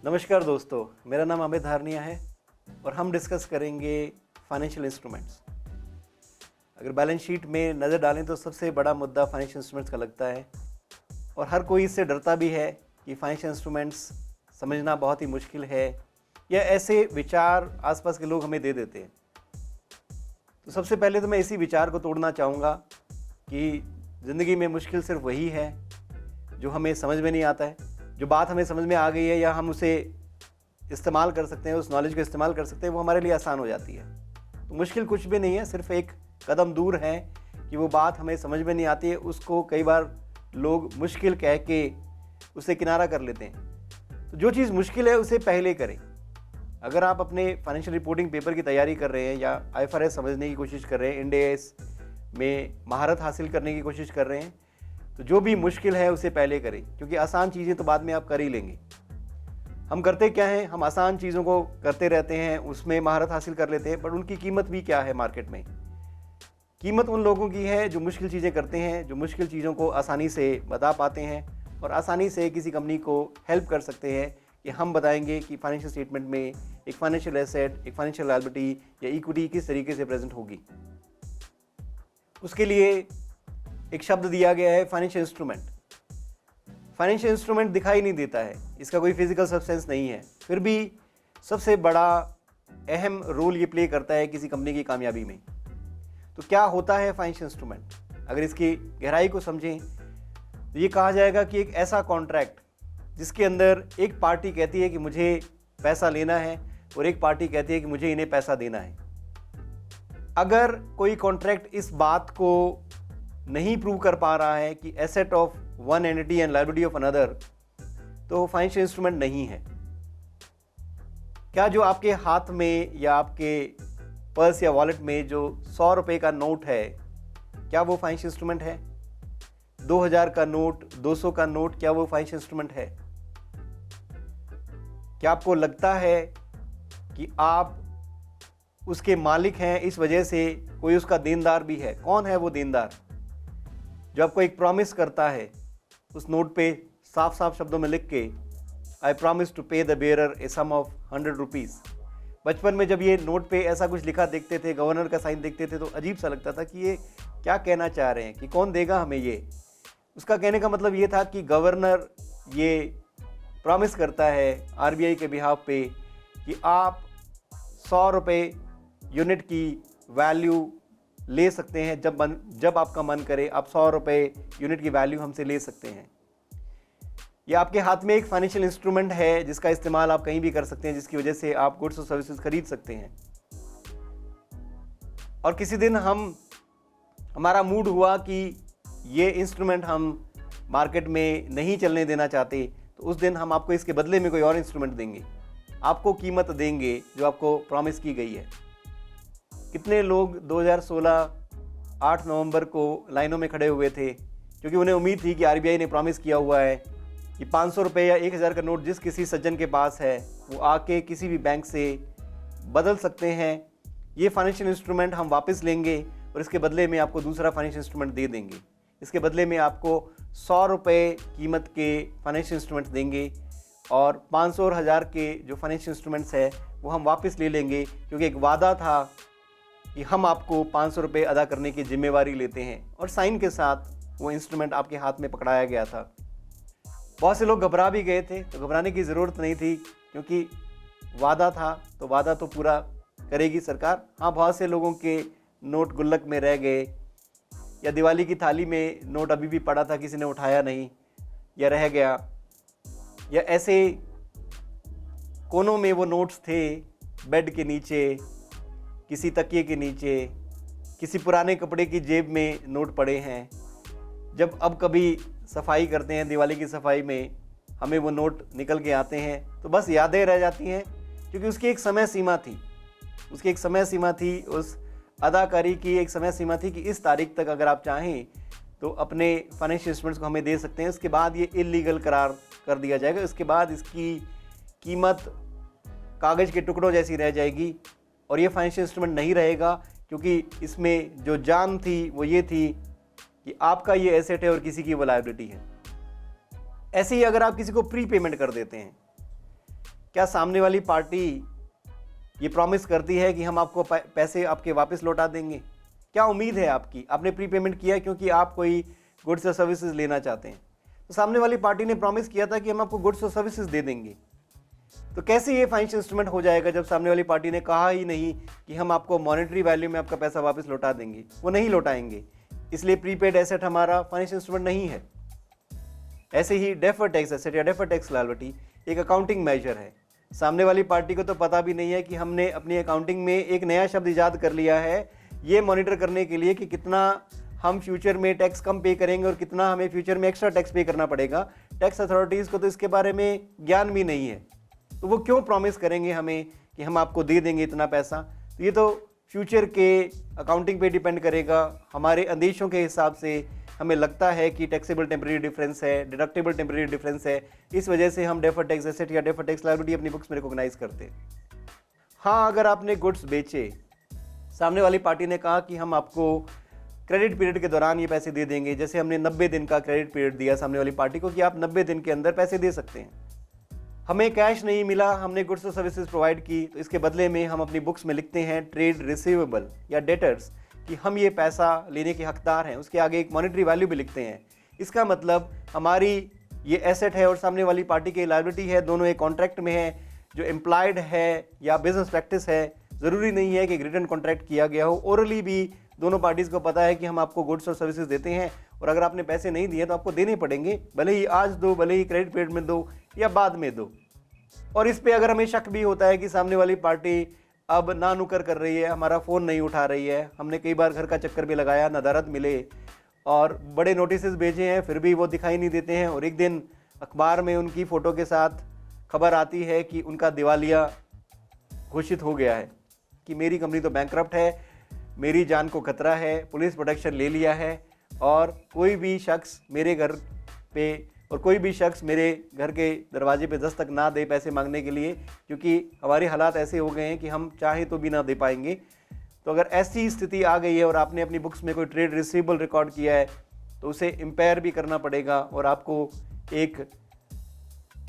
नमस्कार दोस्तों, मेरा नाम अमित धारनिया है और हम डिस्कस करेंगे फाइनेंशियल इंस्ट्रूमेंट्स। अगर बैलेंस शीट में नज़र डालें तो सबसे बड़ा मुद्दा फाइनेंशियल इंस्ट्रूमेंट्स का लगता है और हर कोई इससे डरता भी है कि फाइनेंशियल इंस्ट्रूमेंट्स समझना बहुत ही मुश्किल है या ऐसे विचार आसपास के लोग हमें दे देते हैं। तो सबसे पहले तो मैं इसी विचार को तोड़ना चाहूँगा कि ज़िंदगी में मुश्किल सिर्फ वही है जो हमें समझ में नहीं आता है। जो बात हमें समझ में आ गई है या हम उसे इस्तेमाल कर सकते हैं, उस नॉलेज को इस्तेमाल कर सकते हैं, वो हमारे लिए आसान हो जाती है। तो मुश्किल कुछ भी नहीं है, सिर्फ एक कदम दूर है कि वो बात हमें समझ में नहीं आती है, उसको कई बार लोग मुश्किल कह के उसे किनारा कर लेते हैं। तो जो चीज़ मुश्किल है उसे पहले करें। अगर आप अपने फाइनेंशियल रिपोर्टिंग पेपर की तैयारी कर रहे हैं या IFRS समझने की कोशिश कर रहे हैं, इंड AS में महारत हासिल करने की कोशिश कर रहे हैं, तो जो भी मुश्किल है उसे पहले करें, क्योंकि आसान चीज़ें तो बाद में आप कर ही लेंगे। हम करते क्या हैं, हम आसान चीज़ों को करते रहते हैं, उसमें महारत हासिल कर लेते हैं, पर उनकी कीमत भी क्या है मार्केट में। कीमत उन लोगों की है जो मुश्किल चीज़ें करते हैं, जो मुश्किल चीज़ों को आसानी से बता पाते हैं और आसानी से किसी कंपनी को हेल्प कर सकते हैं कि हम बताएंगे कि फाइनेंशियल स्टेटमेंट में एक फाइनेंशियल एसेट, एक फाइनेंशियल लायबिलिटी या इक्विटी किस तरीके से प्रेजेंट होगी। उसके लिए एक शब्द दिया गया है फाइनेंशियल इंस्ट्रूमेंट। फाइनेंशियल इंस्ट्रूमेंट दिखाई नहीं देता है, इसका कोई फिजिकल सब्सटेंस नहीं है, फिर भी सबसे बड़ा अहम रोल ये प्ले करता है किसी कंपनी की कामयाबी में। तो क्या होता है फाइनेंशियल इंस्ट्रूमेंट? अगर इसकी गहराई को समझें तो ये कहा जाएगा कि एक ऐसा कॉन्ट्रैक्ट जिसके अंदर एक पार्टी कहती है कि मुझे पैसा लेना है और एक पार्टी कहती है कि मुझे इन्हें पैसा देना है। अगर कोई कॉन्ट्रैक्ट इस बात को नहीं प्रूव कर पा रहा है कि asset of one entity and liability of another, तो फाइनेंशियल इंस्ट्रूमेंट नहीं है। क्या जो आपके हाथ में या आपके पर्स या वॉलेट में जो 100 रुपये का नोट है, क्या वो फाइनेंशियल इंस्ट्रूमेंट है? 2000 का नोट, 200 का नोट, क्या वो फाइनेंशियल इंस्ट्रूमेंट है? क्या आपको लगता है कि आप उसके मालिक हैं, इस वजह से कोई उसका देनदार भी है? कौन है वो देनदार जो आपको एक प्रॉमिस करता है उस नोट पे साफ साफ शब्दों में लिख के, I promise to pay the bearer a sum of 100 rupees. बचपन में जब ये नोट पे ऐसा कुछ लिखा देखते थे, गवर्नर का साइन देखते थे, तो अजीब सा लगता था कि ये क्या कहना चाह रहे हैं, कि कौन देगा हमें ये। उसका कहने का मतलब ये था कि गवर्नर ये प्रॉमिस करता है RBI के बिहाफ पे कि आप 100 रुपये यूनिट की वैल्यू ले सकते हैं, जब आपका मन करे आप 100 रुपये यूनिट की वैल्यू हमसे ले सकते हैं। ये आपके हाथ में एक फाइनेंशियल इंस्ट्रूमेंट है जिसका इस्तेमाल आप कहीं भी कर सकते हैं, जिसकी वजह से आप गुड्स और सर्विसेज खरीद सकते हैं। और किसी दिन हमारा मूड हुआ कि ये इंस्ट्रूमेंट हम मार्केट में नहीं चलने देना चाहते, तो उस दिन हम आपको इसके बदले में कोई और इंस्ट्रूमेंट देंगे, आपको कीमत देंगे जो आपको प्रॉमिस की गई है। कितने लोग 2016 8 नवंबर को लाइनों में खड़े हुए थे, क्योंकि उन्हें उम्मीद थी कि RBI ने प्रॉमिस किया हुआ है कि 500 रुपये या 1000 का नोट जिस किसी सज्जन के पास है वो आके किसी भी बैंक से बदल सकते हैं। ये फाइनेंशियल इंस्ट्रूमेंट हम वापस लेंगे और इसके बदले में आपको दूसरा फाइनेंशियल इंस्ट्रूमेंट दे देंगे। इसके बदले में आपको 100 रुपये कीमत के फाइनेंशियल इंस्ट्रूमेंट्स देंगे और 500 और 1000 के जो फाइनेंशियल इंस्ट्रूमेंट्स है वो हम वापस ले लेंगे, क्योंकि एक वादा था कि हम आपको 500 रुपये अदा करने की जिम्मेवारी लेते हैं। और साइन के साथ वो इंस्ट्रूमेंट आपके हाथ में पकड़ाया गया था। बहुत से लोग घबरा भी गए थे, तो घबराने की ज़रूरत नहीं थी, क्योंकि वादा था तो वादा तो पूरा करेगी सरकार। हाँ, बहुत से लोगों के नोट गुल्लक में रह गए, या दिवाली की थाली में नोट अभी भी पड़ा था, किसी ने उठाया नहीं या रह गया, या ऐसे कोनों में वो नोट्स थे, बेड के नीचे, किसी तकिए के नीचे, किसी पुराने कपड़े की जेब में नोट पड़े हैं। जब अब कभी सफाई करते हैं, दिवाली की सफाई में हमें वो नोट निकल के आते हैं, तो बस यादें रह जाती हैं, क्योंकि उसकी एक समय सीमा थी, उस अदाकारी की एक समय सीमा थी कि इस तारीख तक अगर आप चाहें तो अपने फाइनेंशियल इंस्ट्रूमेंट्स को हमें दे सकते हैं। उसके बाद ये इलीगल करार कर दिया जाएगा। उसके बाद इसकी कीमत कागज़ के टुकड़ों जैसी रह जाएगी और ये फाइनेंशियल इंस्ट्रूमेंट नहीं रहेगा, क्योंकि इसमें जो जान थी वो ये थी कि आपका ये एसेट है और किसी की वो लायबिलिटी है। ऐसे ही अगर आप किसी को प्री पेमेंट कर देते हैं क्या सामने वाली पार्टी ये प्रॉमिस करती है कि हम आपको पैसे आपके वापस लौटा देंगे? क्या उम्मीद है आपकी? आपने प्री पेमेंट किया है क्योंकि आप कोई गुड्स और सर्विसेज लेना चाहते हैं, तो सामने वाली पार्टी ने प्रॉमिस किया था कि हम आपको गुड्स और सर्विसेज दे देंगे। तो कैसे ये फाइनेंशियल इंस्ट्रूमेंट हो जाएगा जब सामने वाली पार्टी ने कहा ही नहीं कि हम आपको मॉनेटरी वैल्यू में आपका पैसा वापस लौटा देंगे? वो नहीं लौटाएंगे, इसलिए प्रीपेड एसेट हमारा फाइनेंशियल इंस्ट्रूमेंट नहीं है। ऐसे ही डेफर्ड टैक्स एसेट या डेफर्ड टैक्स लायबिलिटी एक अकाउंटिंग मेजर है। सामने वाली पार्टी को तो पता भी नहीं है कि हमने अपनी अकाउंटिंग में एक नया शब्द इजाद कर लिया है, ये मॉनिटर करने के लिए कि कितना हम फ्यूचर में टैक्स कम पे करेंगे और कितना हमें फ्यूचर में एक्स्ट्रा टैक्स पे करना पड़ेगा। टैक्स अथॉरिटीज़ को तो इसके बारे में ज्ञान भी नहीं है, तो वो क्यों प्रॉमिस करेंगे हमें कि हम आपको दे देंगे इतना पैसा? तो ये तो फ्यूचर के अकाउंटिंग पे डिपेंड करेगा। हमारे अंदेशों के हिसाब से हमें लगता है कि टैक्सेबल टेम्परेरी डिफरेंस है, डिडक्टेबल टेम्परेरी डिफरेंस है, इस वजह से हम डेफर्ड टैक्स एसेट या डेफर्ड टैक्स लायबिलिटी अपनी बुक्स में रिकॉग्नाइज करते हैं। हाँ, अगर आपने गुड्स बेचे, सामने वाली पार्टी ने कहा कि हम आपको क्रेडिट पीरियड के दौरान ये पैसे दे देंगे, जैसे हमने 90 दिन का क्रेडिट पीरियड दिया सामने वाली पार्टी को कि आप 90 दिन के अंदर पैसे दे सकते हैं। हमें कैश नहीं मिला, हमने गुड्स और सर्विसेज प्रोवाइड की, तो इसके बदले में हम अपनी बुक्स में लिखते हैं ट्रेड रिसीवेबल या डेटर्स कि हम ये पैसा लेने के हकदार हैं। उसके आगे एक मॉनेटरी वैल्यू भी लिखते हैं। इसका मतलब हमारी ये एसेट है और सामने वाली पार्टी की लायबिलिटी है, दोनों एक कॉन्ट्रैक्ट में है जो एम्प्लॉयड है या बिजनेस प्रैक्टिस है। ज़रूरी नहीं है कि रिटन कॉन्ट्रैक्ट किया गया हो, ओरली भी दोनों पार्टीज़ को पता है कि हम आपको गुड्स और सर्विसेज देते हैं और अगर आपने पैसे नहीं दिए तो आपको देने पड़ेंगे, भले ही आज दो, भले ही क्रेडिट पीरियड में दो या बाद में दो। और इस पे अगर हमें शक भी होता है कि सामने वाली पार्टी अब ना नुकर कर रही है, हमारा फ़ोन नहीं उठा रही है, हमने कई बार घर का चक्कर भी लगाया, नदारत मिले और बड़े नोटिसेस भेजे हैं, फिर भी वो दिखाई नहीं देते हैं, और एक दिन अखबार में उनकी फ़ोटो के साथ खबर आती है कि उनका दिवालिया घोषित हो गया है, कि मेरी कंपनी तो बैंकरप्ट है, मेरी जान को खतरा है, पुलिस प्रोटेक्शन ले लिया है और कोई भी शख्स मेरे घर पे और कोई भी शख्स मेरे घर के दरवाजे पे दस्तक ना दे पैसे मांगने के लिए, क्योंकि हमारे हालात ऐसे हो गए हैं कि हम चाहे तो भी ना दे पाएंगे। तो अगर ऐसी स्थिति आ गई है और आपने अपनी बुक्स में कोई ट्रेड रिसीवेबल रिकॉर्ड किया है तो उसे इम्पेयर भी करना पड़ेगा और आपको एक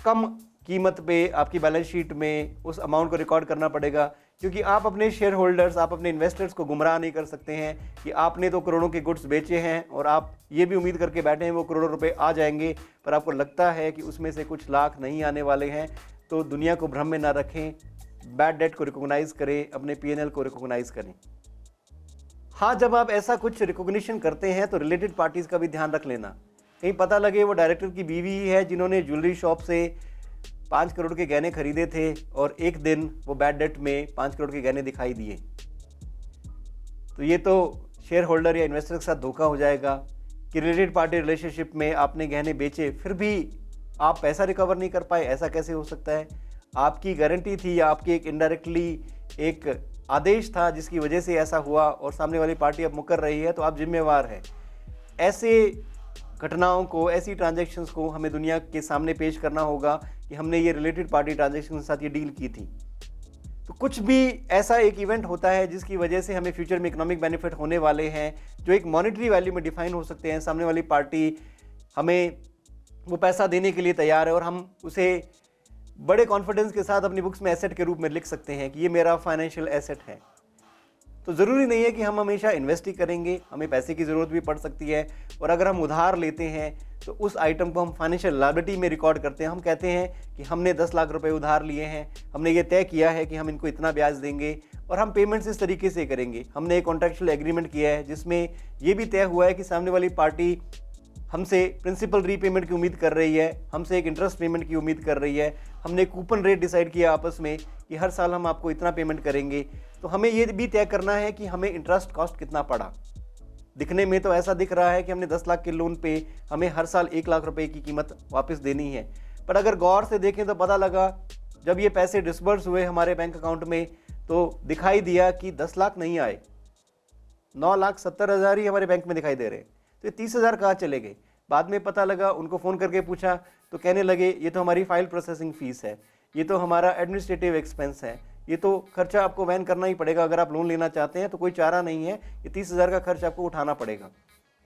कम कीमत पे आपकी बैलेंस शीट में उस अमाउंट को रिकॉर्ड करना पड़ेगा, क्योंकि आप अपने शेयर होल्डर्स, आप अपने इन्वेस्टर्स को गुमराह नहीं कर सकते हैं कि आपने तो करोड़ों के गुड्स बेचे हैं और आप ये भी उम्मीद करके बैठे हैं वो करोड़ों रुपए आ जाएंगे, पर आपको लगता है कि उसमें से कुछ लाख नहीं आने वाले हैं। तो दुनिया को भ्रम में ना रखें, बैड डेट को रिकॉग्नाइज करें, अपने P&L को रिकॉग्नाइज करें। हाँ, जब आप ऐसा कुछ रिकॉग्निशन करते हैं तो रिलेटेड पार्टीज़ का भी ध्यान रख लेना, कहीं पता लगे वो डायरेक्टर की बीवी ही है जिन्होंने ज्वेलरी शॉप से 5 करोड़ के गहने खरीदे थे और एक दिन वो बैड डेट में 5 करोड़ के गहने दिखाई दिए। तो ये तो शेयर होल्डर या इन्वेस्टर के साथ धोखा हो जाएगा कि रिलेटेड पार्टी रिलेशनशिप में आपने गहने बेचे फिर भी आप पैसा रिकवर नहीं कर पाए। ऐसा कैसे हो सकता है? आपकी गारंटी थी या आपकी एक इनडायरेक्टली एक आदेश था जिसकी वजह से ऐसा हुआ और सामने वाली पार्टी अब मुकर रही है, तो आप जिम्मेवार हैं। ऐसे घटनाओं को, ऐसी ट्रांजैक्शंस को हमें दुनिया के सामने पेश करना होगा कि हमने ये रिलेटेड पार्टी ट्रांजैक्शन के साथ ये डील की थी। तो कुछ भी ऐसा एक इवेंट होता है जिसकी वजह से हमें फ्यूचर में इकोनॉमिक बेनिफिट होने वाले हैं जो एक मॉनेटरी वैल्यू में डिफाइन हो सकते हैं। सामने वाली पार्टी हमें वो पैसा देने के लिए तैयार है और हम उसे बड़े कॉन्फिडेंस के साथ अपनी बुक्स में एसेट के रूप में लिख सकते हैं कि ये मेरा फाइनेंशियल एसेट है। तो ज़रूरी नहीं है कि हम हमेशा इन्वेस्ट ही करेंगे, हमें पैसे की ज़रूरत भी पड़ सकती है। और अगर हम उधार लेते हैं तो उस आइटम को हम फाइनेंशियल लायबिलिटी में रिकॉर्ड करते हैं। हम कहते हैं कि हमने 10 लाख रुपए उधार लिए हैं, हमने ये तय किया है कि हम इनको इतना ब्याज देंगे और हम पेमेंट्स इस तरीके से करेंगे। हमने एक कॉन्ट्रैक्चुअल एग्रीमेंट किया है जिसमें ये भी तय हुआ है कि सामने वाली पार्टी हमसे प्रिंसिपल रीपेमेंट की उम्मीद कर रही है, हमसे एक इंटरेस्ट पेमेंट की उम्मीद कर रही है। हमने कूपन रेट डिसाइड किया आपस में कि हर साल हम आपको इतना पेमेंट करेंगे। तो हमें ये भी तय करना है कि हमें इंटरेस्ट कॉस्ट कितना पड़ा। दिखने में तो ऐसा दिख रहा है कि हमने 10 लाख के लोन पे हमें हर साल 1 लाख रुपए की कीमत वापस देनी है, पर अगर गौर से देखें तो पता लगा जब ये पैसे डिसबर्स हुए हमारे बैंक अकाउंट में तो दिखाई दिया कि 10 लाख नहीं आए, 9,70,000 ही हमारे बैंक में दिखाई दे रहे हैं। तो ये 30,000 कहाँ चले गए? बाद में पता लगा, उनको फ़ोन करके पूछा तो कहने लगे ये तो हमारी फाइल प्रोसेसिंग फ़ीस है, ये तो हमारा एडमिनिस्ट्रेटिव एक्सपेंस है, ये तो खर्चा आपको वहन करना ही पड़ेगा। अगर आप लोन लेना चाहते हैं तो कोई चारा नहीं है, ये 30,000 का खर्च आपको उठाना पड़ेगा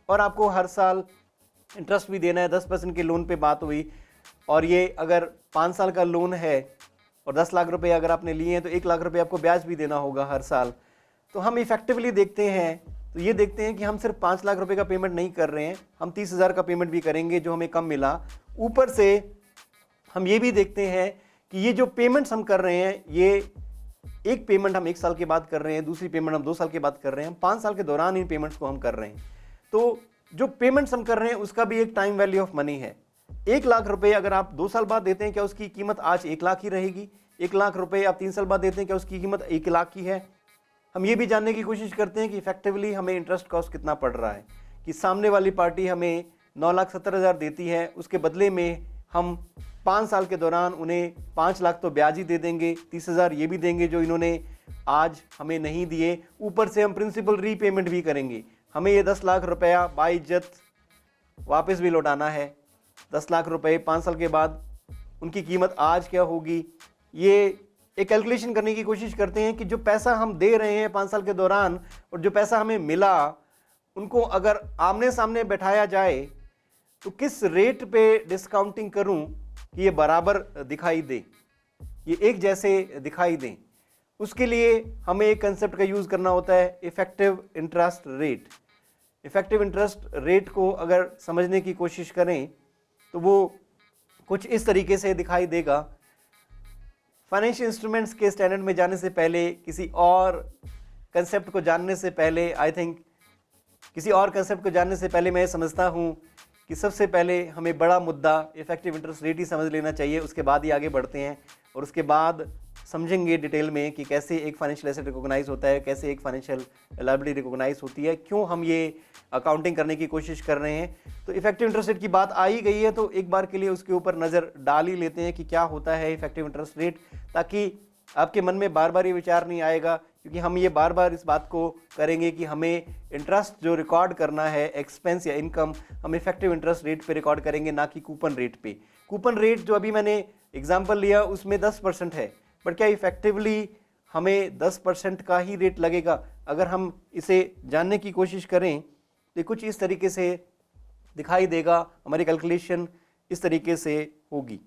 और आपको हर साल इंटरेस्ट भी देना है। 10% के लोन पे बात हुई और ये अगर 5 साल का लोन है और 10 लाख रुपए अगर आपने लिए हैं तो 1 लाख रुपए आपको ब्याज भी देना होगा हर साल। तो हम इफेक्टिवली देखते हैं तो ये देखते हैं कि हम सिर्फ 5 लाख रुपए का पेमेंट नहीं कर रहे हैं, हम 30,000 का पेमेंट भी करेंगे जो हमें कम मिला। ऊपर से हम ये भी देखते हैं कि ये जो पेमेंट्स हम कर रहे हैं, ये एक पेमेंट हम 1 साल के बाद कर रहे हैं, दूसरी पेमेंट हम 2 साल के बाद कर रहे हैं, हम 5 साल के दौरान इन पेमेंट्स को हम कर रहे हैं। तो जो पेमेंट्स हम कर रहे हैं उसका भी एक टाइम वैल्यू ऑफ मनी है। 1 लाख रुपए अगर आप 2 साल बाद देते हैं, क्या उसकी कीमत आज 1 लाख ही रहेगी? 1 लाख रुपए आप 3 साल बाद देते हैं, क्या उसकी कीमत 1 लाख की है? हम ये भी जानने की कोशिश करते हैं कि इफेक्टिवली हमें इंटरेस्ट कॉस्ट कितना पड़ रहा है, कि सामने वाली पार्टी हमें 9,70,000 देती है, उसके बदले में हम 5 साल के दौरान उन्हें 5 लाख तो ब्याज ही दे देंगे, 30,000 ये भी देंगे जो इन्होंने आज हमें नहीं दिए, ऊपर से हम प्रिंसिपल रीपेमेंट भी करेंगे। हमें ये 10 लाख रुपया बाइज्जत वापस भी लौटाना है। 10 लाख रुपए 5 साल के बाद उनकी कीमत आज क्या होगी, ये एक कैलकुलेशन करने की कोशिश करते हैं कि जो पैसा हम दे रहे हैं 5 साल के दौरान और जो पैसा हमें मिला, उनको अगर आमने सामने बैठाया जाए तो किस रेट पे डिस्काउंटिंग करूं कि ये बराबर दिखाई दे, ये एक जैसे दिखाई दें। उसके लिए हमें एक कंसेप्ट का यूज़ करना होता है, effective interest rate. Effective interest rate को अगर समझने की कोशिश करें तो वो कुछ इस तरीके से दिखाई देगा। फाइनेंशियल इंस्ट्रूमेंट्स के स्टैंडर्ड में जाने से पहले, किसी और कंसेप्ट को जानने से पहले, आई थिंक किसी और कंसेप्ट को जानने से पहले मैं ये समझता हूँ कि सबसे पहले हमें बड़ा मुद्दा इफेक्टिव इंटरेस्ट रेट ही समझ लेना चाहिए, उसके बाद ही आगे बढ़ते हैं और उसके बाद समझेंगे डिटेल में कि कैसे एक फाइनेंशियल एसेट रिकॉग्नाइज होता है, कैसे एक फाइनेंशियल लायबिलिटी रिकॉग्नाइज होती है, क्यों हम ये अकाउंटिंग करने की कोशिश कर रहे हैं। तो इफेक्टिव इंटरेस्ट रेट की बात आ ही गई है तो एक बार के लिए उसके ऊपर नज़र डाल ही लेते हैं कि क्या होता है इफेक्टिव इंटरेस्ट रेट, ताकि आपके मन में बार बार ये विचार नहीं आएगा, क्योंकि हम ये बार बार इस बात को करेंगे कि हमें इंटरेस्ट जो रिकॉर्ड करना है, एक्सपेंस या इनकम, हम इफेक्टिव इंटरेस्ट रेट पे रिकॉर्ड करेंगे, ना कि कूपन रेट पे। कूपन रेट जो अभी मैंने एग्जांपल लिया उसमें 10% है, बट क्या इफेक्टिवली हमें 10% का ही रेट लगेगा? अगर हम इसे जानने की कोशिश करें तो कुछ इस तरीके से दिखाई देगा, हमारी कैलकुलेशन इस तरीके से होगी।